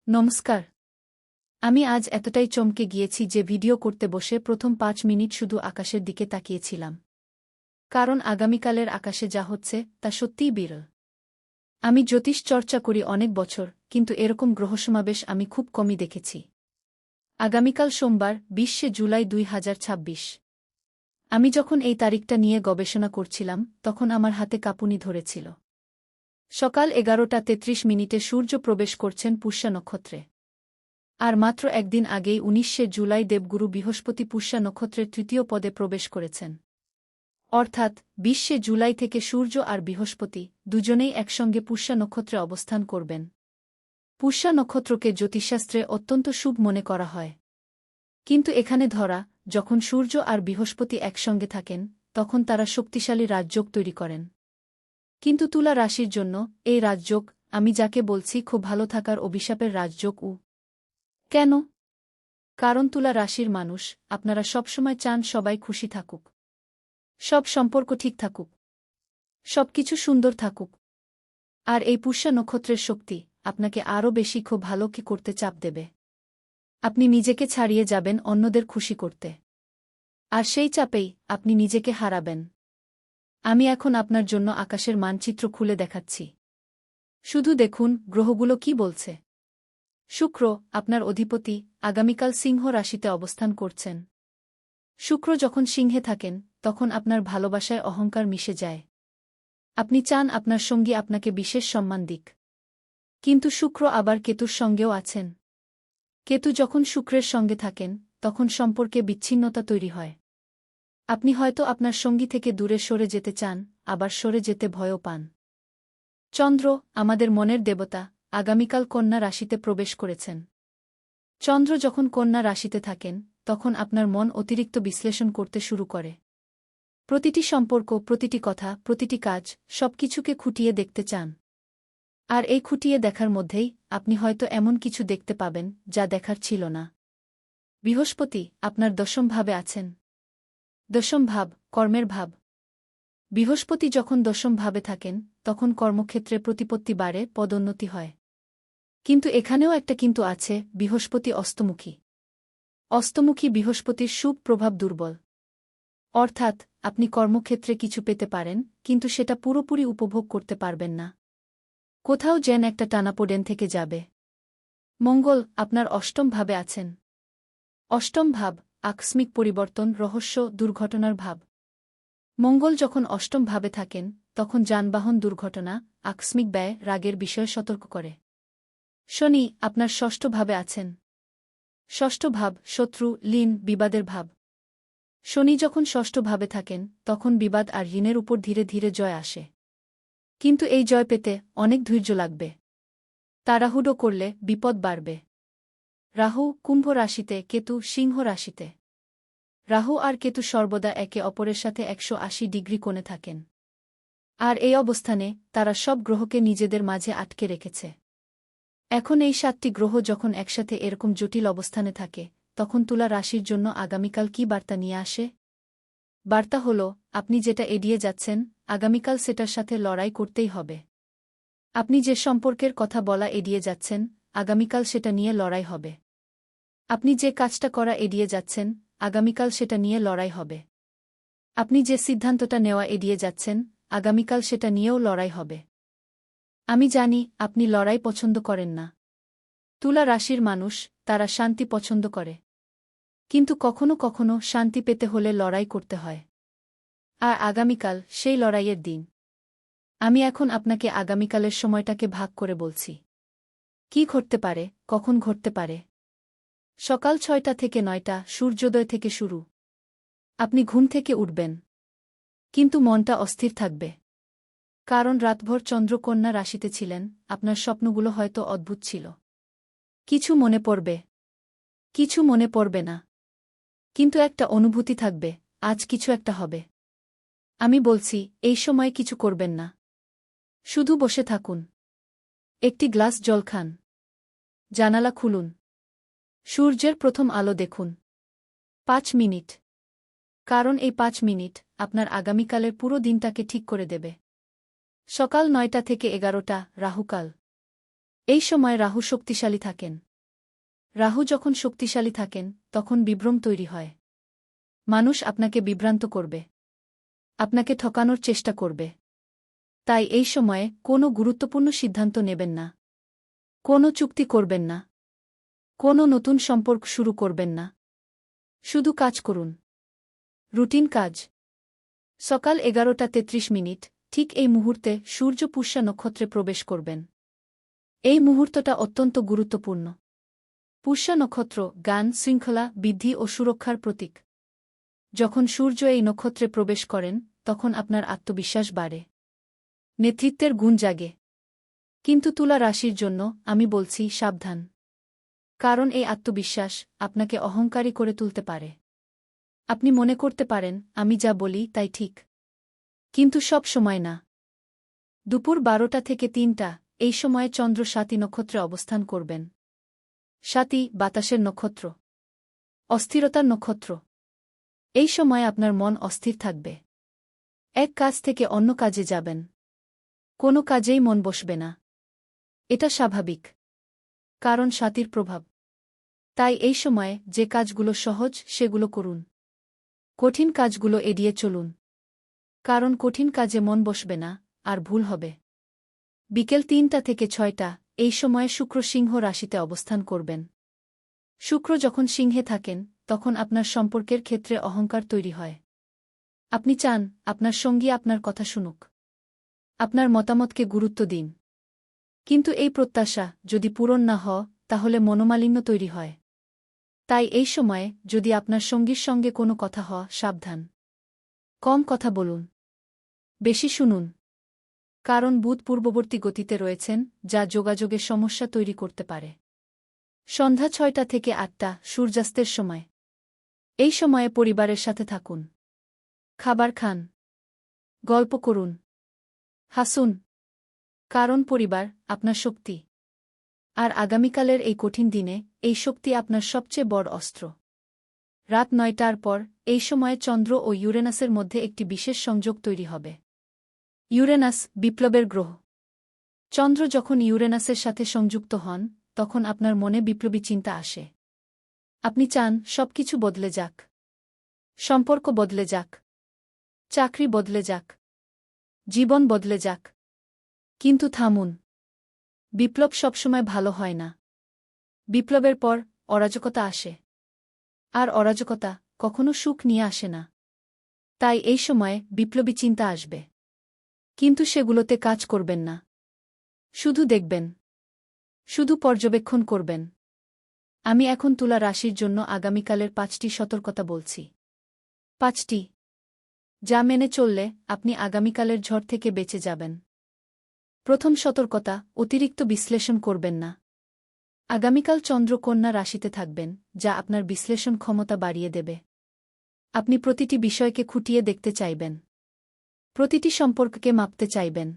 নমস্কার। আমি আজ এতটাই চমকে গিয়েছি যে ভিডিও করতে বসে প্রথম ৫ মিনিট শুধু আকাশের দিকে তাকিয়েছিলাম। কারণ আগামীকালের আকাশে যা হচ্ছে তা সত্যিই বিরল। আমি জ্যোতিষ চর্চা করি অনেক বছর, কিন্তু এরকম গ্রহসমাবেশ আমি খুব কমই দেখেছি। আগামীকাল সোমবার ২০শে জুলাই ২০২৬। আমি যখন এই তারিখটা নিয়ে গবেষণা করছিলাম তখন আমার হাতে কাঁপুনি ধরেছিল। সকাল ১১টা ৩৩ সূর্য প্রবেশ করছেন পুষ্যা নক্ষত্রে। আর মাত্র একদিন আগেই ১৯শে জুলাই দেবগুরু বৃহস্পতি পুষ্যা নক্ষত্রের তৃতীয় পদে প্রবেশ করেছেন। অর্থাৎ ২০শে জুলাই থেকে সূর্য আর বৃহস্পতি দুজনেই একসঙ্গে পুষ্যা নক্ষত্রে অবস্থান করবেন। পুষ্যা নক্ষত্রকে জ্যোতিষশাস্ত্রে অত্যন্ত শুভ মনে করা হয়। কিন্তু এখানে ধরা, যখন সূর্য আর বৃহস্পতি একসঙ্গে থাকেন তখন তারা শক্তিশালী রাজযোগ তৈরি করেন। কিন্তু তুলা রাশির জন্য এই রাজযোগ, আমি যাকে বলছি খুব ভালো থাকার অভিশাপের রাজযোগ। কেন? কারণ তুলা রাশির মানুষ, আপনারা সবসময় চান সবাই খুশি থাকুক, সব সম্পর্ক ঠিক থাকুক, সবকিছু সুন্দর থাকুক। আর এই পুষ্যা নক্ষত্রের শক্তি আপনাকে আরও বেশি খুব ভালো কি করতে চাপ দেবে। আপনি নিজেকে ছাড়িয়ে যাবেন অন্যদের খুশি করতে। আর সেই চাপেই আপনি নিজেকে হারাবেন। আমি এখন আপনার জন্য আকাশের মানচিত্র খুলে দেখাচ্ছি। শুধু দেখুন গ্রহগুলো কি বলছে। শুক্র, আপনার অধিপতি, আগামীকাল সিংহ রাশিতে অবস্থান করছেন। শুক্র যখন সিংহে থাকেন তখন আপনার ভালোবাসায় অহংকার মিশে যায়। আপনি চান আপনার সঙ্গী আপনাকে বিশেষ সম্মান দিক। কিন্তু শুক্র আবার কেতুর সঙ্গেও আছেন। কেতু যখন শুক্রের সঙ্গে থাকেন তখন সম্পর্কে বিচ্ছিন্নতা তৈরি হয়। আপনি হয়তো আপনার সঙ্গী থেকে দূরে সরে যেতে চান, আবার সরে যেতে ভয়ও পান। চন্দ্র, আমাদের মনের দেবতা, আগামীকাল কন্যা রাশিতে প্রবেশ করেছেন। চন্দ্র যখন কন্যা রাশিতে থাকেন তখন আপনার মন অতিরিক্ত বিশ্লেষণ করতে শুরু করে। প্রতিটি সম্পর্ক, প্রতিটি কথা, প্রতিটি কাজ, সবকিছুকে খুঁটিয়ে দেখতে চান। আর এই খুঁটিয়ে দেখার মধ্যেই আপনি হয়তো এমন কিছু দেখতে পাবেন যা দেখার ছিল না। বৃহস্পতি আপনার দশম ভাবে আছেন। দশম ভাব, কর্মের ভাব। বৃহস্পতি যখন দশম ভাবে থাকেন তখন কর্মক্ষেত্রে প্রতিপত্তি বাড়ে, পদোন্নতি হয়। কিন্তু এখানেও একটা কিন্তু আছে, বৃহস্পতি অস্তমুখী। অস্তমুখী বৃহস্পতির শুভ প্রভাব দুর্বল। অর্থাৎ আপনি কর্মক্ষেত্রে কিছু পেতে পারেন, কিন্তু সেটা পুরোপুরি উপভোগ করতে পারবেন না। কোথাও যেন একটা টানাপোড়েন থেকে যাবে। মঙ্গল আপনার অষ্টম ভাবে আছেন। অষ্টম ভাব, আকস্মিক পরিবর্তন, রহস্য, দুর্ঘটনার ভাব। মঙ্গল যখন অষ্টম ভাবে থাকেন তখন যানবাহন দুর্ঘটনা, আকস্মিক ব্যয়, রাগের বিষয়ে সতর্ক করে। শনি আপনার ষষ্ঠ ভাবে আছেন। ষষ্ঠ ভাব, শত্রু, লীন, বিবাদের ভাব। শনি যখন ষষ্ঠ ভাবে থাকেন তখন বিবাদ আর ঋণের উপর ধীরে ধীরে জয় আসে। কিন্তু এই জয় পেতে অনেক ধৈর্য লাগবে। তাড়াহুড়ো করলে বিপদ বাড়বে। রাহু কুম্ভ রাশিতে, কেতু সিংহ রাশিতে। রাহু আর কেতু সর্বদা একে অপরের সাথে ১৮০ ডিগ্রি কোণে থাকেন। আর এই অবস্থানে তারা সব গ্রহকে নিজেদের মাঝে আটকে রেখেছে। এখন এই ৭টি গ্রহ যখন একসাথে এরকম জটিল অবস্থানে থাকে তখন তুলা রাশির জন্য আগামীকাল কী বার্তা নিয়ে আসে? বার্তা হল, আপনি যেটা এড়িয়ে যাচ্ছেন আগামীকাল সেটার সাথে লড়াই করতেই হবে। আপনি যে সম্পর্কের কথা বলা এড়িয়ে যাচ্ছেন আগামীকাল সেটা নিয়ে লড়াই হবে। আপনি যে কাজটা করা এড়িয়ে যাচ্ছেন আগামীকাল সেটা নিয়ে লড়াই হবে। আপনি যে সিদ্ধান্তটা নেওয়া এড়িয়ে যাচ্ছেন আগামীকাল সেটা নিয়েও লড়াই হবে। আমি জানি আপনি লড়াই পছন্দ করেন না। তুলা রাশির মানুষ, তারা শান্তি পছন্দ করে। কিন্তু কখনো কখনো শান্তি পেতে হলে লড়াই করতে হয়। আর আগামীকাল সেই লড়াইয়ের দিন। আমি এখন আপনাকে আগামীকালের সময়টাকে ভাগ করে বলছি। কি ঘটতে পারে, কখন ঘটতে পারে? সকাল ৬টা থেকে ৯টা, সূর্যোদয় থেকে শুরু। আপনি ঘুম থেকে উঠবেন, কিন্তু মনটা অস্থির থাকবে। কারণ রাতভর চন্দ্রকন্যা রাশিতে ছিলেন, আপনার স্বপ্নগুলো হয়তো অদ্ভুত ছিল। কিছু মনে পড়বে, কিছু মনে পড়বে না। কিন্তু একটা অনুভূতি থাকবে, আজ কিছু একটা হবে। আমি বলছি, এই সময় কিছু করবেন না। শুধু বসে থাকুন। একটি গ্লাস জল খান। জানালা খুলুন। সূর্যের প্রথম আলো দেখুন। ৫ মিনিট। কারণ এই ৫ মিনিট আপনার আগামীকালের পুরো দিনটাকে ঠিক করে দেবে। সকাল ৯টা থেকে ১১টা, রাহুকাল। এই সময় রাহু শক্তিশালী থাকেন। রাহু যখন শক্তিশালী থাকেন তখন বিভ্রম তৈরি হয়। মানুষ আপনাকে বিভ্রান্ত করবে, আপনাকে ঠকানোর চেষ্টা করবে। তাই এই সময়ে কোনো গুরুত্বপূর্ণ সিদ্ধান্ত নেবেন না, কোনো চুক্তি করবেন না, কোনো নতুন সম্পর্ক শুরু করবেন না। শুধু কাজ করুন, রুটিন কাজ। সকাল 11:33, ঠিক এই মুহূর্তে সূর্য পুষ্যা নক্ষত্রে প্রবেশ করবেন। এই মুহূর্তটা অত্যন্ত গুরুত্বপূর্ণ। পুষ্যা নক্ষত্র জ্ঞান, শৃঙ্খলা, বৃদ্ধি ও সুরক্ষার প্রতীক। যখন সূর্য এই নক্ষত্রে প্রবেশ করেন তখন আপনার আত্মবিশ্বাস বাড়ে, নেতৃত্বের গুণ জাগে। কিন্তু তুলা রাশির জন্য আমি বলছি সাবধান। কারণ এই আত্মবিশ্বাস আপনাকে অহংকারী করে তুলতে পারে। আপনি মনে করতে পারেন আমি যা বলি তাই ঠিক। কিন্তু সব সময় না। দুপুর 12টা থেকে 3টা এই সময়ে চন্দ্র স্বাতী নক্ষত্রে অবস্থান করবেন। স্বাতী বাতাসের নক্ষত্র, অস্থিরতার নক্ষত্র। এই সময় আপনার মন অস্থির থাকবে। এক কাজ থেকে অন্য কাজে যাবেন, কোনো কাজেই মন বসবে না। এটা স্বাভাবিক, কারণ স্বাতীর প্রভাব। তাই এই সময়ে যে কাজগুলো সহজ সেগুলো করুন, কঠিন কাজগুলো এড়িয়ে চলুন। কারণ কঠিন কাজে মন বসবে না, আর ভুল হবে। বিকেল 3টা থেকে 6টা এই সময়ে শুক্র সিংহ রাশিতে অবস্থান করবেন। শুক্র যখন সিংহে থাকেন তখন আপনার সম্পর্কের ক্ষেত্রে অহংকার তৈরি হয়। আপনি চান আপনার সঙ্গী আপনার কথা শুনুক, আপনার মতামতকে গুরুত্ব দিন। কিন্তু এই প্রত্যাশা যদি পূরণ না হয় তাহলে মনোমালিন্য তৈরি হয়। তাই এই সময়ে যদি আপনার সঙ্গীর সঙ্গে কোনো কথা হয়, সাবধান। কম কথা বলুন, বেশি শুনুন। কারণ বুধ পূর্ববর্তী গতিতে রয়েছেন, যা যোগাযোগে সমস্যা তৈরি করতে পারে। সন্ধ্যা 6টা থেকে 8টা সূর্যাস্তের সময়। এই সময়ে পরিবারের সাথে থাকুন, খাবার খান, গল্প করুন, হাসুন। কারণ পরিবার আপনার শক্তি। আর আগামীকালের এই কঠিন দিনে এই শক্তি আপনার সবচেয়ে বড় অস্ত্র। রাত 9টার পর এই সময়ে চন্দ্র ও ইউরেনাসের মধ্যে একটি বিশেষ সংযোগ তৈরি হবে। ইউরেনাস বিপ্লবের গ্রহ। চন্দ্র যখন ইউরেনাসের সাথে সংযুক্ত হন তখন আপনার মনে বিপ্লবী চিন্তা আসে। আপনি চান সবকিছু বদলে যাক, সম্পর্ক বদলে যাক, চাকরি বদলে যাক, জীবন বদলে যাক। কিন্তু থামুন, বিপ্লব সবসময় ভালো হয় না। বিপ্লবের পর অরাজকতা আসে, আর অরাজকতা কখনো সুখ নিয়ে আসে না। তাই এই সময়ে বিপ্লবী চিন্তা আসবে, কিন্তু সেগুলোতে কাজ করবেন না। শুধু দেখবেন, শুধু পর্যবেক্ষণ করবেন। আমি এখন তুলা রাশির জন্য আগামীকালের 5টি সতর্কতা বলছি। 5টি যা মেনে চললে আপনি আগামীকালের ঝড় থেকে বেঁচে যাবেন। প্রথম সতর্কতা, অতিরিক্ত বিশ্লেষণ করবেন না। আগামীকাল চন্দ্র কন্যা রাশিতে থাকবেন, যা আপনার বিশ্লেষণ ক্ষমতা বাড়িয়ে দেবে। আপনি প্রতিটি বিষয়কে খুঁটিয়ে দেখতে চাইবেন, প্রতিটি সম্পর্ককে মাপতে চাইবেন।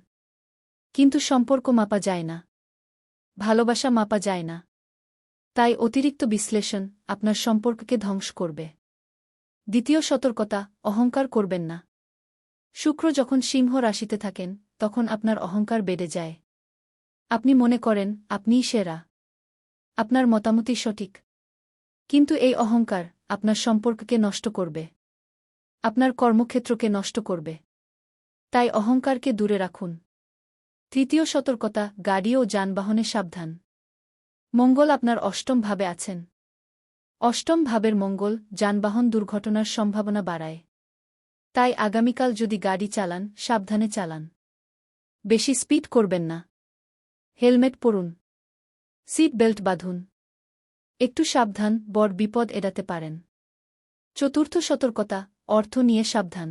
কিন্তু সম্পর্ক মাপা যায় না, ভালোবাসা মাপা যায় না। তাই অতিরিক্ত বিশ্লেষণ আপনার সম্পর্ককে ধ্বংস করবে। দ্বিতীয় সতর্কতা, অহংকার করবেন না। শুক্র যখন সিংহ রাশিতে থাকেন তখন আপনার অহংকার বেড়ে যায়। আপনি মনে করেন আপনিই সেরা, আপনার মতামতই সঠিক। কিন্তু এই অহংকার আপনার সম্পর্ককে নষ্ট করবে, আপনার কর্মক্ষেত্রকে নষ্ট করবে। তাই অহংকারকে দূরে রাখুন। তৃতীয় সতর্কতা, গাড়ি ও যানবাহনে সাবধান। মঙ্গল আপনার অষ্টম ভাবে আছেন। অষ্টম ভাবের মঙ্গল যানবাহন দুর্ঘটনার সম্ভাবনা বাড়ায়। তাই আগামীকাল যদি গাড়ি চালান, সাবধানে চালান। বেশি স্পিড করবেন না। হেলমেট পরুন, সিট বেল্ট বাঁধুন। একটু সাবধান, বড় বিপদ এড়াতে পারেন। চতুর্থ সতর্কতা, অর্থ নিয়ে সাবধান।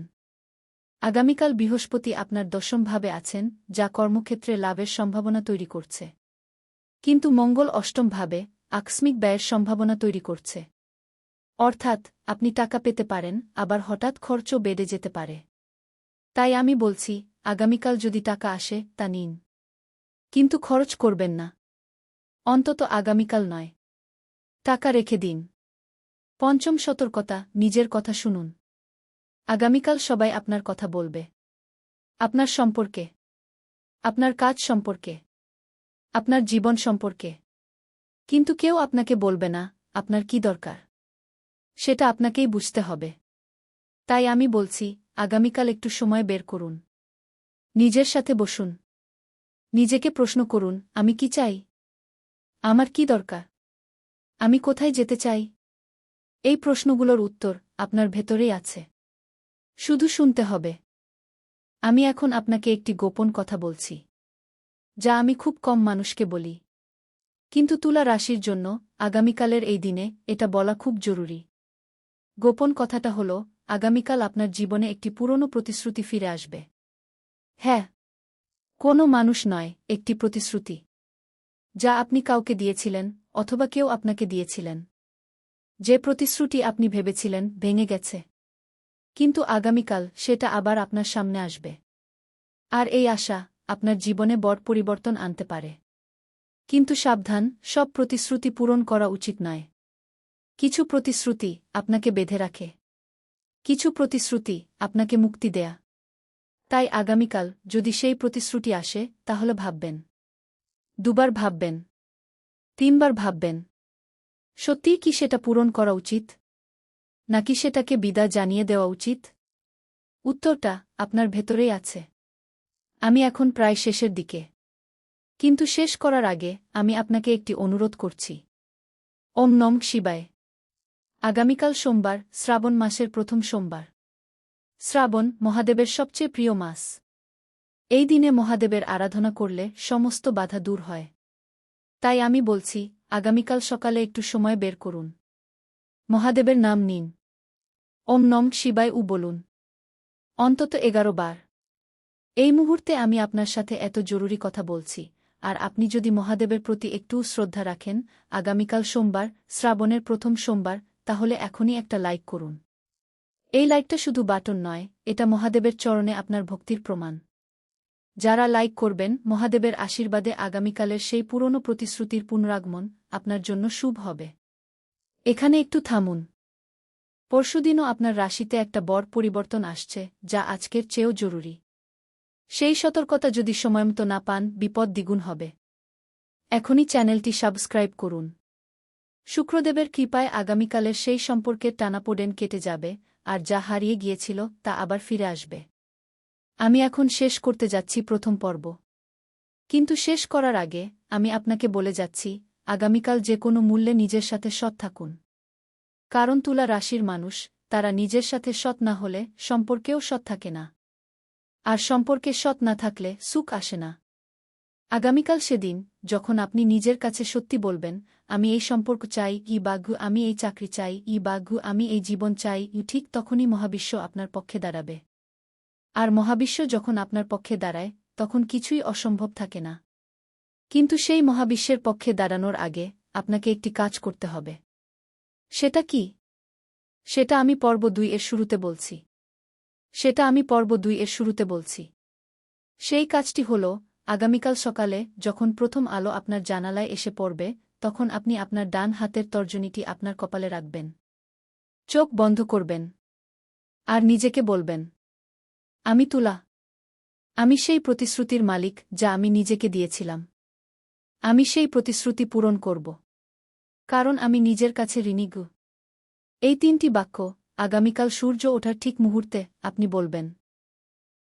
আগামীকাল বৃহস্পতি আপনার দশম ভাবে আছেন, যা কর্মক্ষেত্রে লাভের সম্ভাবনা তৈরি করছে। কিন্তু মঙ্গল অষ্টম ভাবে আকস্মিক ব্যয়ের সম্ভাবনা তৈরি করছে। অর্থাৎ আপনি টাকা পেতে পারেন, আবার হঠাৎ খরচও বেড়ে যেতে পারে। তাই আমি বলছি, আগামীকাল যদি টাকা আসে তা নিন, কিন্তু খরচ করবেন না। অন্তত আগামীকাল নয়। টাকা রেখে দিন। পঞ্চম সতর্কতা, নিজের কথা শুনুন। আগামীকাল সবাই আপনার কথা বলবে, আপনার সম্পর্কে, আপনার কাজ সম্পর্কে। আপনার জীবন সম্পর্কে। কিন্তু কেউ আপনাকে বলবে না আপনার কি দরকার। সেটা আপনাকেই বুঝতে হবে। তাই আমি বলছি, আগামীকাল একটু সময় বের করুন। নিজের সাথে বসুন। নিজেকে প্রশ্ন করুন, আমি কি চাই? আমার কি দরকার? আমি কোথায় যেতে চাই? এই প্রশ্নগুলোর উত্তর আপনার ভেতরেই আছে। শুধু শুনতে হবে। আমি এখন আপনাকে একটি গোপন কথা বলছি, যা আমি খুব কম মানুষকে বলি। কিন্তু তুলা রাশির জন্য আগামীকালের এই দিনে এটা বলা খুব জরুরি। গোপন কথাটা হল, আগামীকাল আপনার জীবনে একটি পুরনো প্রতিশ্রুতি ফিরে আসবে। হ্যাঁ, কোনো মানুষ নয়, একটি প্রতিশ্রুতি, যা আপনি কাউকে দিয়েছিলেন অথবা কেউ আপনাকে দিয়েছিলেন। যে প্রতিশ্রুতি আপনি ভেবেছিলেন ভেঙে গেছে, কিন্তু আগামীকাল সেটা আবার আপনার সামনে আসবে। আর এই আশা আপনার জীবনে বড় পরিবর্তন আনতে পারে। কিন্তু সাবধান, সব প্রতিশ্রুতি পূরণ করা উচিত নয়। কিছু প্রতিশ্রুতি আপনাকে বেঁধে রাখে। কিছু প্রতিশ্রুতি আপনাকে মুক্তি দেয়া। তাই আগামীকাল যদি সেই প্রতিশ্রুতি আসে, তাহলে ভাববেন। দুবার ভাববেন। তিনবার ভাববেন। সত্যিই কি সেটা পূরণ করা উচিত? নাকি সেটাকে বিদায় জানিয়ে দেওয়া উচিত? উত্তরটা আপনার ভেতরেই আছে। আমি এখন প্রায় শেষের দিকে। কিন্তু শেষ করার আগে আমি আপনাকে একটি অনুরোধ করছি। ওম নমঃ শিবায়। আগামীকাল সোমবার, শ্রাবণ মাসের প্রথম সোমবার। শ্রাবণ মহাদেবের সবচেয়ে প্রিয় মাস। এই দিনে মহাদেবের আরাধনা করলে সমস্ত বাধা দূর হয়। তাই আমি বলছি, আগামীকাল সকালে একটু সময় বের করুন। মহাদেবের নাম নিন। ওম নমঃ শিবায় বলুন। অন্তত 11 বার। এই মুহূর্তে আমি আপনার সাথে এত জরুরি কথা বলছি, আর আপনি যদি মহাদেবের প্রতি একটুও শ্রদ্ধা রাখেন, আগামীকাল সোমবার, শ্রাবণের প্রথম সোমবার, তাহলে এখনই একটা লাইক করুন। এই লাইকটা শুধু বাটন নয়, এটা মহাদেবের চরণে আপনার ভক্তির প্রমাণ। যারা লাইক করবেন, মহাদেবের আশীর্বাদে আগামীকালের সেই পুরনো প্রতিশ্রুতির পুনরাগমন আপনার জন্য শুভ হবে। এখানে একটু থামুন। পরশুদিনও আপনার রাশিতে একটা বড় পরিবর্তন আসছে, যা আজকের চেয়েও জরুরি। সেই সতর্কতা যদি সময়মতো না পান, বিপদ দ্বিগুণ হবে। এখনই চ্যানেলটি সাবস্ক্রাইব করুন। শুক্রদেবের কৃপায় আগামীকালের সেই সম্পর্কের টানাপোড়েন কেটে যাবে, আর যা হারিয়ে গিয়েছিল তা আবার ফিরে আসবে। আমি এখন শেষ করতে যাচ্ছি প্রথম পর্ব। কিন্তু শেষ করার আগে আমি আপনাকে বলে যাচ্ছি, আগামীকাল যে কোনো মূল্যে নিজের সাথে সৎ থাকুন। কারণ তুলা রাশির মানুষ, তারা নিজের সাথে সৎ না হলে সম্পর্কেও সৎ থাকে না। আর সম্পর্কে সৎ না থাকলে সুখ আসে না। আগামীকাল সেদিন, যখন আপনি নিজের কাছে সত্যি বলবেন, আমি এই সম্পর্ক চাই, আমি এই চাকরি চাই, আমি এই জীবন চাই, ঠিক তখনই মহাবিশ্ব আপনার পক্ষে দাঁড়াবে। আর মহাবিশ্ব যখন আপনার পক্ষে দাঁড়ায়, তখন কিছুই অসম্ভব থাকে না। কিন্তু সেই মহাবিশ্বের পক্ষে দাঁড়ানোর আগে আপনাকে একটি কাজ করতে হবে। সেটা কি? সেটা আমি পর্ব 2 এর শুরুতে বলছি। সেই কাজটি হল, আগামীকাল সকালে যখন প্রথম আলো আপনার জানালায় এসে পড়বে, তখন আপনি আপনার ডান হাতের তর্জনীটি আপনার কপালে রাখবেন। চোখ বন্ধ করবেন। আর নিজেকে বলবেন, আমি তুলা। আমি সেই প্রতিশ্রুতির মালিক যা আমি নিজেকে দিয়েছিলাম। আমি সেই প্রতিশ্রুতি পূরণ করব। কারণ আমি নিজের কাছে ঋণী। এই 3টি বাক্য আগামীকাল সূর্য ওঠার ঠিক মুহূর্তে আপনি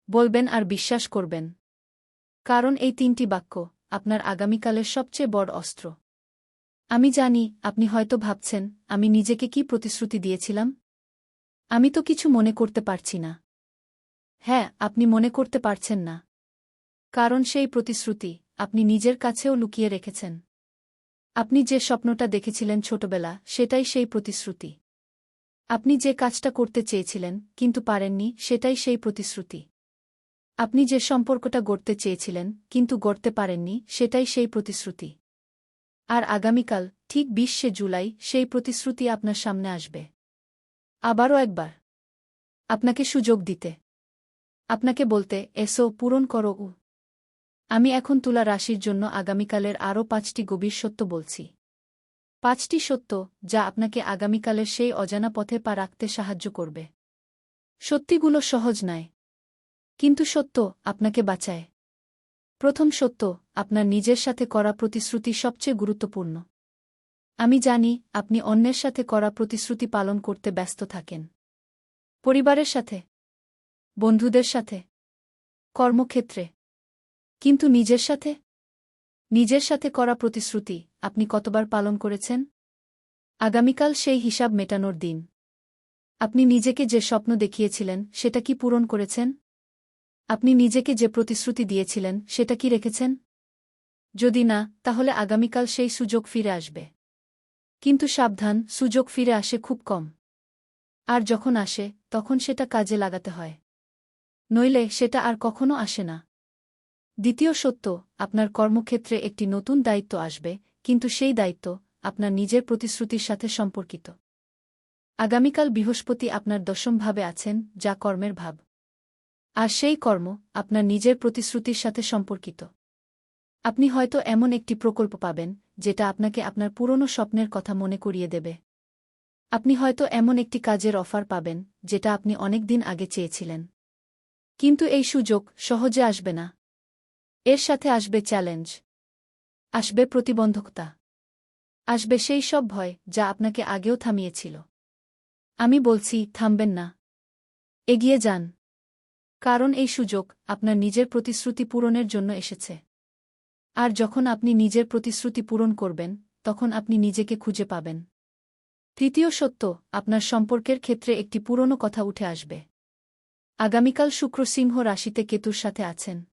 বলবেন আর বিশ্বাস করবেন। কারণ এই 3টি বাক্য আপনার আগামীকালের সবচেয়ে বড় অস্ত্র। আমি জানি আপনি হয়তো ভাবছেন, আমি নিজেকে কি প্রতিশ্রুতি দিয়েছিলাম? আমি তো কিছু মনে করতে পারছি না। হ্যাঁ, আপনি মনে করতে পারছেন না। কারণ সেই প্রতিশ্রুতি আপনি নিজের কাছেও লুকিয়ে রেখেছেন। আপনি যে স্বপ্নটা দেখেছিলেন ছোটবেলা, সেটাই সেই প্রতিশ্রুতি। আপনি যে কাজটা করতে চেয়েছিলেন কিন্তু পারেননি, সেটাই সেই প্রতিশ্রুতি। আপনি যে সম্পর্কটা গড়তে চেয়েছিলেন কিন্তু গড়তে পারেননি, সেটাই সেই প্রতিশ্রুতি। আর আগামীকাল ঠিক 20শে জুলাই সেই প্রতিশ্রুতি আপনার সামনে আসবে। আবারও একবার আপনাকে সুযোগ দিতে, আপনাকে বলতে, এসো, পূরণ করো। আমি এখন তুলা রাশির জন্য আগামীকালের আরও 5টি গভীর সত্য বলছি। 5টি সত্য যা আপনাকে আগামীকালের সেই অজানা পথে পা রাখতে সাহায্য করবে। সত্যিগুলো সহজ নয়, কিন্তু সত্য আপনাকে বাঁচায়। প্রথম সত্য, আপনার নিজের সাথে করা প্রতিশ্রুতি সবচেয়ে গুরুত্বপূর্ণ। আমি জানি আপনি অন্যের সাথে করা প্রতিশ্রুতি পালন করতে ব্যস্ত থাকেন। পরিবারের সাথে, বন্ধুদের সাথে, কর্মক্ষেত্রে। কিন্তু নিজের সাথে করা প্রতিশ্রুতি আপনি কতবার পালন করেছেন? আগামীকাল সেই হিসাব মেটানোর দিন। আপনি নিজেকে যে স্বপ্ন দেখিয়েছিলেন সেটা কি পূরণ করেছেন? আপনি নিজেকে যে প্রতিশ্রুতি দিয়েছিলেন সেটা কি রেখেছেন? যদি না, তাহলে আগামীকাল সেই সুযোগ ফিরে আসবে। কিন্তু সাবধান, সুযোগ ফিরে আসে খুব কম। আর যখন আসে, তখন সেটা কাজে লাগাতে হয়। নইলে সেটা আর কখনো আসে না। দ্বিতীয় সত্য, আপনার কর্মক্ষেত্রে একটি নতুন দায়িত্ব আসবে, কিন্তু সেই দায়িত্ব আপনার নিজের প্রতিশ্রুতির সাথে সম্পর্কিত। আগামীকাল বৃহস্পতি আপনার দশমভাবে আছেন, যা কর্মের ভাব। আর সেই কর্ম আপনার নিজের প্রতিশ্রুতির সাথে সম্পর্কিত। আপনি হয়তো এমন একটি প্রকল্প পাবেন, যেটা আপনাকে আপনার পুরনো স্বপ্নের কথা মনে করিয়ে দেবে। আপনি হয়তো এমন একটি কাজের অফার পাবেন, যেটা আপনি অনেক দিন আগে চেয়েছিলেন। কিন্তু এই সুযোগ সহজে আসবে না। এর সাথে আসবে চ্যালেঞ্জ, আসবে প্রতিবন্ধকতা, আসবে সেই সব ভয় যা আপনাকে আগেও থামিয়েছিল। আমি বলছি, থামবেন না, এগিয়ে যান। কারণ এই সুযোগ আপনার নিজের প্রতিশ্রুতি পূরণের জন্য এসেছে। আর যখন আপনি নিজের প্রতিশ্রুতি পূরণ করবেন, তখন আপনি নিজেকে খুঁজে পাবেন। তৃতীয় সত্য, আপনার সম্পর্কের ক্ষেত্রে একটি পুরনো কথা উঠে আসবে। আগামীকাল শুক্র সিংহ রাশিতে কেতুর সাথে আছেন।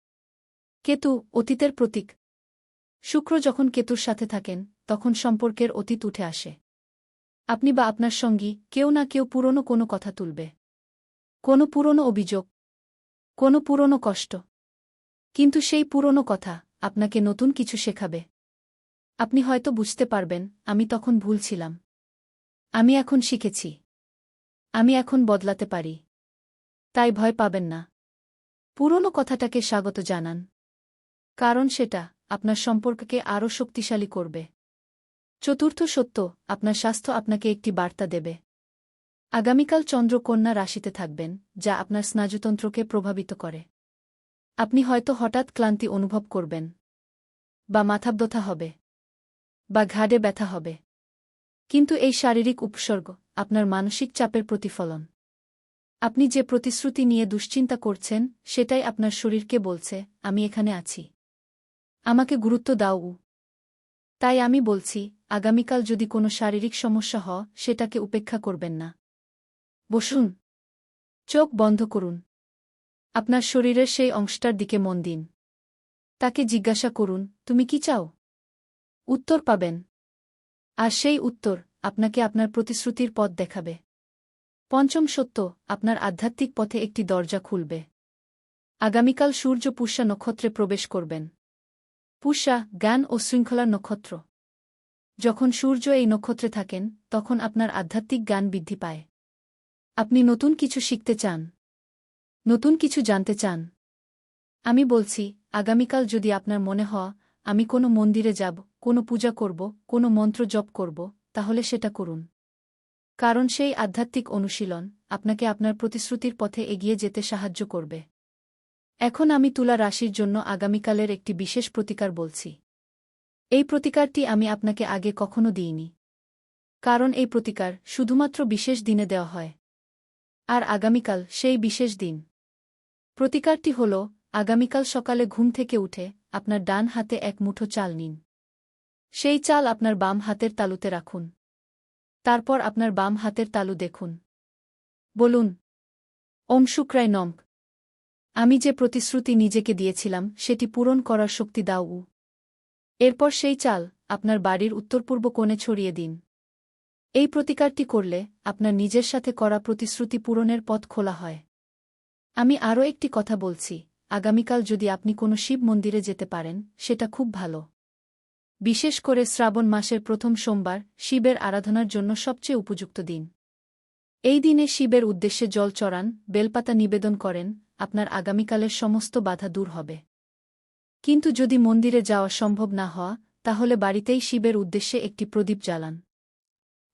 কেতু অতীতের প্রতীক। শুক্র যখন কেতুর সাথে থাকেন, তখন সম্পর্কের অতীত উঠে আসে। আপনি বা আপনার সঙ্গী কেউ না কেউ পুরনো কোনো কথা তুলবে। কোনো পুরনো অভিযোগ, কোনো পুরনো কষ্ট। কিন্তু সেই পুরনো কথা আপনাকে নতুন কিছু শেখাবে। আপনি হয়তো বুঝতে পারবেন, আমি তখন ভুল ছিলাম। আমি এখন শিখেছি। আমি এখন বদলাতে পারি। তাই ভয় পাবেন না। পুরনো কথাটাকে স্বাগত জানান। কারণ সেটা আপনার সম্পর্ককে আরও শক্তিশালী করবে। চতুর্থ সত্য, আপনার স্বাস্থ্য আপনাকে একটি বার্তা দেবে। আগামীকাল চন্দ্র কন্যা রাশিতে থাকবেন, যা আপনার স্নায়ুতন্ত্রকে প্রভাবিত করে। আপনি হয়তো হঠাৎ ক্লান্তি অনুভব করবেন, বা মাথাব্যথা হবে, বা ঘাড়ে ব্যথা হবে। কিন্তু এই শারীরিক উপসর্গ আপনার মানসিক চাপের প্রতিফলন। আপনি যে প্রতিশ্রুতি নিয়ে দুশ্চিন্তা করছেন, সেটাই আপনার শরীরকে বলছে, আমি এখানে আছি। আমাকে গুরুত্ব দাও। তাই আমি বলছি, আগামীকাল যদি কোনো শারীরিক সমস্যা হয়, সেটাকে উপেক্ষা করবেন না। বসুন, চোখ বন্ধ করুন। আপনার শরীরের সেই অংশটার দিকে মন দিন। তাকে জিজ্ঞাসা করুন, তুমি কি চাও? উত্তর পাবেন। আর সেই উত্তর আপনাকে আপনার প্রতিশ্রুতির পথ দেখাবে। পঞ্চম সত্য, আপনার আধ্যাত্মিক পথে একটি দরজা খুলবে। আগামীকাল সূর্য পুষ্যা নক্ষত্রে প্রবেশ করবেন। পুষ্যা জ্ঞান ও শৃঙ্খলার নক্ষত্র। যখন সূর্য এই নক্ষত্রে থাকেন, তখন আপনার আধ্যাত্মিক জ্ঞান বৃদ্ধি পায়। আপনি নতুন কিছু শিখতে চান, নতুন কিছু জানতে চান। আমি বলছি, আগামীকাল যদি আপনার মনে হয়, আমি কোনো মন্দিরে যাব, কোনো পূজা করব, কোনো মন্ত্র জপ করব, তাহলে সেটা করুন। কারণ সেই আধ্যাত্মিক অনুশীলন আপনাকে আপনার প্রতিশ্রুতির পথে এগিয়ে যেতে সাহায্য করবে। এখন আমি তুলা রাশির জন্য আগামীকালের একটি বিশেষ প্রতিকার বলছি। এই প্রতিকারটি আমি আপনাকে আগে কখনো দিইনি। কারণ এই প্রতিকার শুধুমাত্র বিশেষ দিনে দেওয়া হয়। আর আগামীকাল সেই বিশেষ দিন। প্রতিকারটি হল, আগামীকাল সকালে ঘুম থেকে উঠে আপনার ডান হাতে এক মুঠো চাল নিন। সেই চাল আপনার বাম হাতের তালুতে রাখুন। তারপর আপনার বাম হাতের তালু দেখুন। বলুন, ওম শুক্রায় নমঃ। আমি যে প্রতিশ্রুতি নিজেকে দিয়েছিলাম সেটি পূরণ করার শক্তি দাও। এরপর সেই চাল আপনার বাড়ির উত্তর-পূর্ব কোণে ছড়িয়ে দিন। এই প্রতিকারটি করলে আপনার নিজের সাথে করা প্রতিশ্রুতি পূরণের পথ খোলা হয়। আমি আরও একটি কথা বলছি, আগামীকাল যদি আপনি কোনো শিব মন্দিরে যেতে পারেন, সেটা খুব ভালো। বিশেষ করে শ্রাবণ মাসের প্রথম সোমবার শিবের আরাধনার জন্য সবচেয়ে উপযুক্ত দিন। এই দিনে শিবের উদ্দেশ্যে জল চড়ান, বেলপাতা নিবেদন করেন, আপনার আগামীকালের সমস্ত বাধা দূর হবে। কিন্তু যদি মন্দিরে যাওয়া সম্ভব না হয়, তাহলে বাড়িতেই শিবের উদ্দেশ্যে একটি প্রদীপ জ্বালান।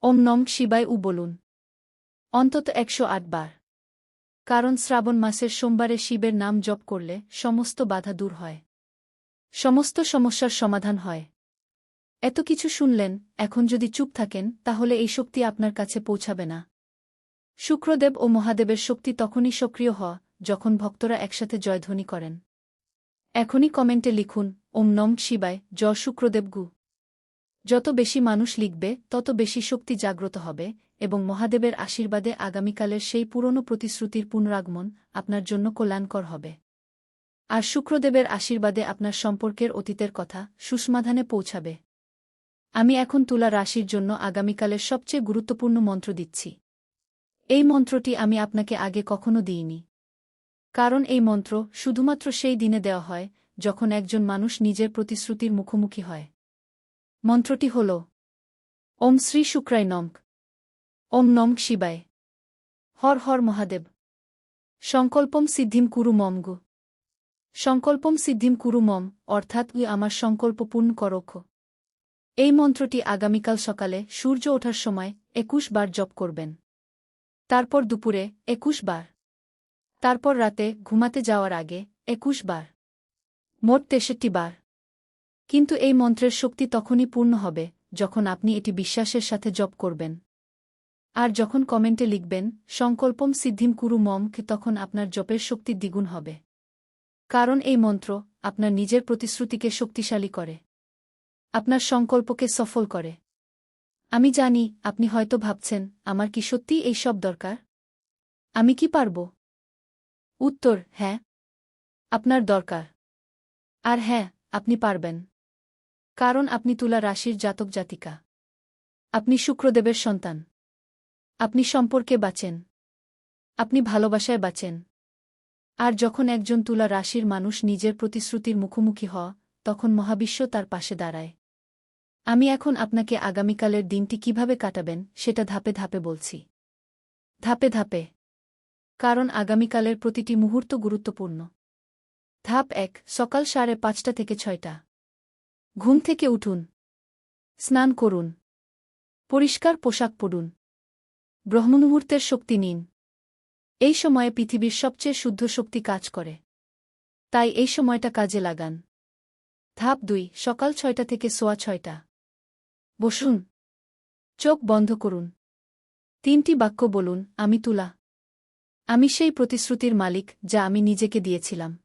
ওম নমঃ শিবায় বলুন। অন্তত 108 বার। কারণ শ্রাবণ মাসের সোমবারে শিবের নাম জপ করলে সমস্ত বাধা দূর হয়। সমস্ত সমস্যার সমাধান হয়। এত কিছু শুনলেন, এখন যদি চুপ থাকেন তাহলে এই শক্তি আপনার কাছে পৌঁছাবে না। শুক্রদেব ও মহাদেবের শক্তি তখনই সক্রিয় হয় যখন ভক্তরা একসাথে জয়ধ্বনি করেন। এখনই কমেন্টে লিখুন, ওম নম শিবায়, জয় শুক্রদেব গু। যত বেশি মানুষ লিখবে তত বেশি শক্তি জাগ্রত হবে এবং মহাদেবের আশীর্বাদে আগামীকালের সেই পুরনো প্রতিশ্রুতির পুনরাগমন আপনার জন্য কল্যাণকর হবে। আর শুক্রদেবের আশীর্বাদে আপনার সম্পর্কের অতীতের কথা সুসমাধানে পৌঁছাবে। আমি এখন তুলা রাশির জন্য আগামীকালের সবচেয়ে গুরুত্বপূর্ণ মন্ত্র দিচ্ছি। এই মন্ত্রটি আমি আপনাকে আগে কখনো দিইনি। কারণ এই মন্ত্র শুধুমাত্র সেই দিনে দেওয়া হয় যখন একজন মানুষ নিজের প্রতিশ্রুতির মুখোমুখি হয়। মন্ত্রটি হল ওম শ্রী শুক্রায় নমঃ, ওম নম শিবায়, হর হর মহাদেব, সংকল্পম সিদ্ধিম কুরু মম গু। সংকল্পম সিদ্ধিম কুরু মম অর্থাৎ আমার সংকল্প পূর্ণ করোখ। এই মন্ত্রটি আগামীকাল সকালে সূর্য ওঠার সময় ২১ বার জপ করবেন। তারপর দুপুরে ২১ বার। তারপর রাতে ঘুমাতে যাওয়ার আগে ২১ বার। মোট ৬৩ বার। কিন্তু এই মন্ত্রের শক্তি তখনই পূর্ণ হবে যখন আপনি এটি বিশ্বাসের সাথে জপ করবেন। আর যখন কমেন্টে লিখবেন সংকল্পম সিদ্ধিম কুরু মম, তখন আপনার জপের শক্তি দ্বিগুণ হবে। কারণ এই মন্ত্র আপনার নিজের প্রতিশ্রুতিকে শক্তিশালী করে, আপনার সংকল্পকে সফল করে। আমি জানি আপনি হয়তো ভাবছেন, আমার কি সত্যিই এই সব দরকার? আমি কি পারব? উত্তর, হ্যাঁ, আপনার দরকার। আর হ্যাঁ, আপনি পারবেন। কারণ আপনি তুলা রাশির জাতক জাতিকা। আপনি শুক্রদেবের সন্তান। আপনি সম্পর্কে বাঁচেন। আপনি ভালোবাসায় বাঁচেন। আর যখন একজন তুলা রাশির মানুষ নিজের প্রতিশ্রুতির মুখোমুখি হয়, তখন মহাবিশ্ব তার পাশে দাঁড়ায়। আমি এখন আপনাকে আগামীকালের দিনটি কিভাবে কাটাবেন সেটা ধাপে ধাপে বলছি। ধাপে ধাপে। কারণ আগামীকালের প্রতিটি মুহূর্ত গুরুত্বপূর্ণ। ধাপ ১, সকাল ৫:৩০ থেকে ৬টা। ঘুম থেকে উঠুন। স্নান করুন। পরিষ্কার পোশাক পরুন। ব্রহ্মমুহূর্তের শক্তি নিন। এই সময়ে পৃথিবীর সবচেয়ে শুদ্ধ শক্তি কাজ করে। তাই এই সময়টা কাজে লাগান। ধাপ ২, সকাল ৬টা থেকে সোয়া ৬টা। বসুন। চোখ বন্ধ করুন। ৩টি বাক্য বলুন, আমি তুলা। আমি সেই প্রতিশ্রুতির মালিক যা আমি নিজেকে দিয়েছিলাম।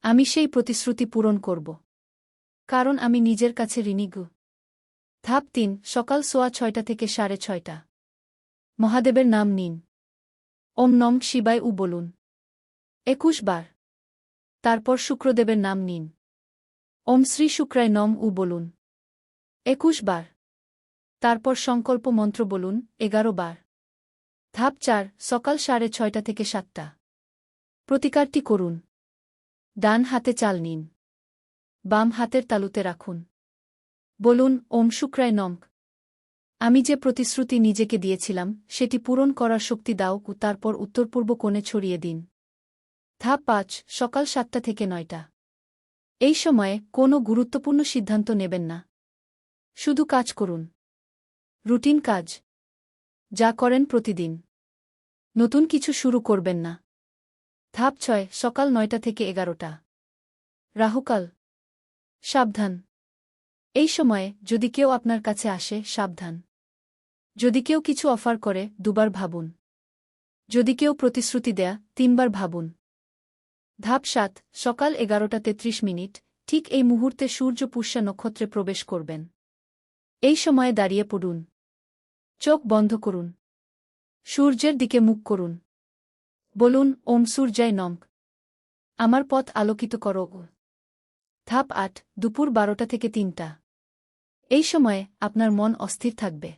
আমি সেই প্রতিশ্রুতি পূরণ করব। কারণ আমি নিজের কাছে ঋণী। ধাপ ৩, সকাল সোয়া ৬টা থেকে ৬:৩০। মহাদেবের নাম নিন। ওম নম শিবায় বলুন ২১ বার। তারপর শুক্রদেবের নাম নিন। ওম শ্রী শুক্রায় নম বলুন ২১ বার। তারপর সংকল্প মন্ত্র বলুন ১১ বার। ধাপ ৪, সকাল ৬:৩০ থেকে ৭টা। প্রতিকারটি করুন। ডান হাতে চাল নিন। বাম হাতের তালুতে রাখুন। বলুন ওম শুক্রায় নমঃ। আমি যে প্রতিশ্রুতি নিজেকে দিয়েছিলাম সেটি পূরণ করার শক্তি দাও। তারপর উত্তর-পূর্ব কোণে ছড়িয়ে দিন। ধাপ ৫, সকাল ৭টা থেকে ৯টা। এই সময়ে কোনো গুরুত্বপূর্ণ সিদ্ধান্ত নেবেন না। শুধু কাজ করুন। রুটিন কাজ। যা করেন প্রতিদিন। নতুন কিছু শুরু করবেন না। ধাপ ৬, সকাল ৯টা থেকে ১১টা। রাহুকাল। সাবধান। এই সময়ে যদি কেউ আপনার কাছে আসে, সাবধান। যদি কেউ কিছু অফার করে, ২বার ভাবুন। যদি কেউ প্রতিশ্রুতি দেয়া, ৩বার ভাবুন। ধাপ ৭, সকাল ১১:৩৩। ঠিক এই মুহূর্তে সূর্য পুষ্যা নক্ষত্রে প্রবেশ করবেন। এই সময়ে দাঁড়িয়ে পড়ুন। চোখ বন্ধ করুন। সূর্যের দিকে মুখ করুন। বলুন ওম সূর্যায় নমঃ। আমার পথ আলোকিত করো। ধাপ ৮, দুপুর ১২টা থেকে ৩টা। এই সময়ে আপনার মন অস্থির থাকবে।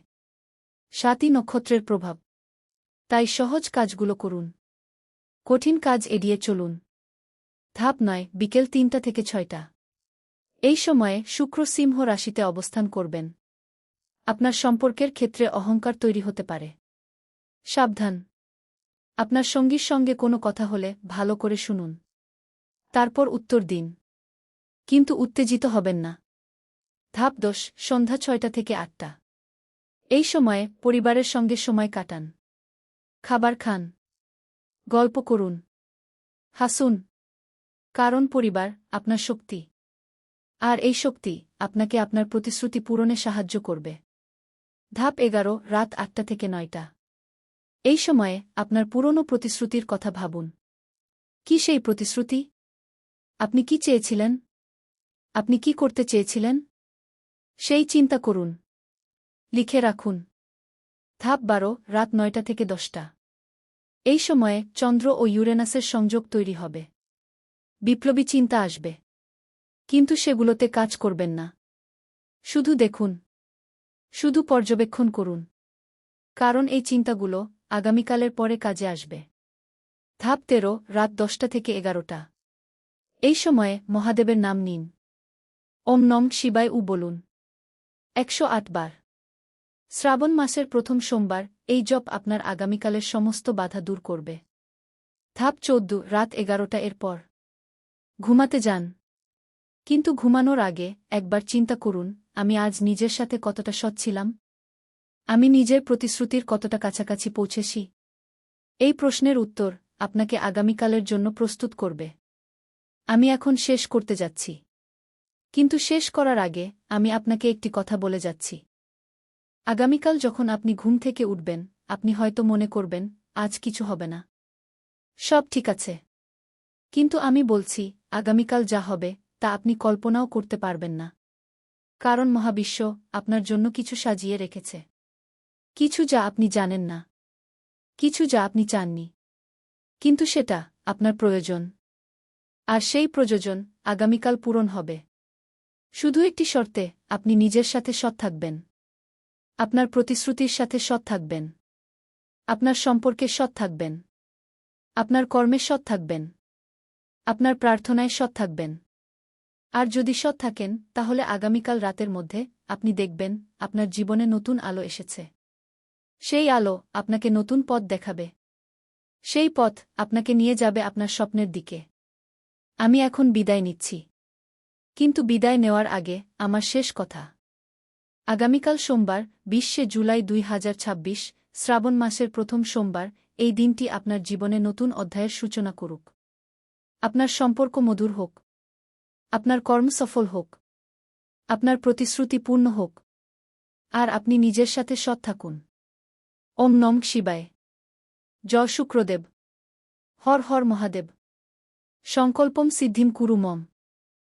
স্বাতী নক্ষত্রের প্রভাব। তাই সহজ কাজগুলো করুন। কঠিন কাজ এড়িয়ে চলুন। ধাপ ৯, বিকেল ৩টা থেকে ৬টা। এই সময়ে শুক্র সিংহ রাশিতে অবস্থান করবেন। আপনার সম্পর্কের ক্ষেত্রে অহংকার তৈরি হতে পারে। সাবধান। আপনার সঙ্গীর সঙ্গে কোনো কথা হলে ভালো করে শুনুন। তারপর উত্তর দিন। কিন্তু উত্তেজিত হবেন না। ধাপ ১০, সন্ধ্যা ৬টা থেকে ৮টা। এই সময়ে পরিবারের সঙ্গে সময় কাটান। খাবার খান। গল্প করুন। হাসুন। কারণ পরিবার আপনার শক্তি। আর এই শক্তি আপনাকে আপনার প্রতিশ্রুতি পূরণে সাহায্য করবে। ধাপ 11 রাত 8টা থেকে 9টা। এই সময়ে আপনার পুরনো প্রতিশ্রুতির কথা ভাবুন। কি সেই প্রতিশ্রুতি? আপনি কি চেয়েছিলেন? আপনি কি করতে চেয়েছিলেন? সেই চিন্তা করুন। লিখে রাখুন। ধাপ 12 রাত 9টা থেকে 10টা। এই সময়ে চন্দ্র ও ইউরেনাসের সংযোগ তৈরি হবে। বিপ্লবী চিন্তা আসবে। কিন্তু সেগুলোতে কাজ করবেন না। শুধু দেখুন। শুধু পর্যবেক্ষণ করুন। কারণ এই চিন্তাগুলো আগামীকালের পরে কাজে আসবে। ধাপ 13 রাত 10টা থেকে 11টা। এই সময়ে মহাদেবের নাম নিন। ওম নম শিবায় বলুন 108 বার। শ্রাবণ মাসের প্রথম সোমবার এই জপ আপনার আগামীকালের সমস্ত বাধা দূর করবে। ধাপ 14 রাত 11টা এর পর ঘুমাতে যান। কিন্তু ঘুমানোর আগে একবার চিন্তা করুন, আমি আজ নিজের সাথে কতটা সৎ ছিলাম? আমি নিজের প্রতিশ্রুতির কতটা কাছাকাছি পৌঁছেছি? এই প্রশ্নের উত্তর আপনাকে আগামীকালের জন্য প্রস্তুত করবে। আমি এখন শেষ করতে যাচ্ছি। কিন্তু শেষ করার আগে আমি আপনাকে একটি কথা বলে যাচ্ছি। আগামীকাল যখন আপনি ঘুম থেকে উঠবেন, আপনি হয়তো মনে করবেন, আজ কিছু হবে না। সব ঠিক আছে। কিন্তু আমি বলছি, আগামীকাল যা হবে তা আপনি কল্পনাও করতে পারবেন না। কারণ মহাবিশ্ব আপনার জন্য কিছু সাজিয়ে রেখেছে। কিছু যা আপনি জানেন না। কিছু যা আপনি চাননি। কিন্তু সেটা আপনার প্রয়োজন। আর সেই প্রয়োজন আগামীকাল পূরণ হবে। শুধু একটি শর্তে, আপনি নিজের সাথে সৎ থাকবেন। আপনার প্রতিশ্রুতির সাথে সৎ থাকবেন। আপনার সম্পর্কে সৎ থাকবেন। আপনার কর্মে সৎ থাকবেন। আপনার প্রার্থনায় সৎ থাকবেন। আর যদি সৎ থাকেন তাহলে আগামীকাল রাতের মধ্যে আপনি দেখবেন আপনার জীবনে নতুন আলো এসেছে। সেই আলো আপনাকে নতুন পথ দেখাবে। সেই পথ আপনাকে নিয়ে যাবে আপনার স্বপ্নের দিকে। আমি এখন বিদায় নিচ্ছি। কিন্তু বিদায় নেওয়ার আগে আমার শেষ কথা। আগামীকাল সোমবার 20শে জুলাই 2026 শ্রাবণ মাসের প্রথম সোমবার, এই দিনটি আপনার জীবনে নতুন অধ্যায়ের সূচনা করুক। আপনার সম্পর্ক মধুর হোক। আপনার কর্ম সফল হোক। আপনার প্রতিশ্রুতি পূর্ণ হোক। আর আপনি নিজের সাথে সৎ থাকুন। ওম নম শিবায়। জয় শুক্রদেব। হর হর মহাদেব। সংকল্পম সিদ্ধিম কুরু মম।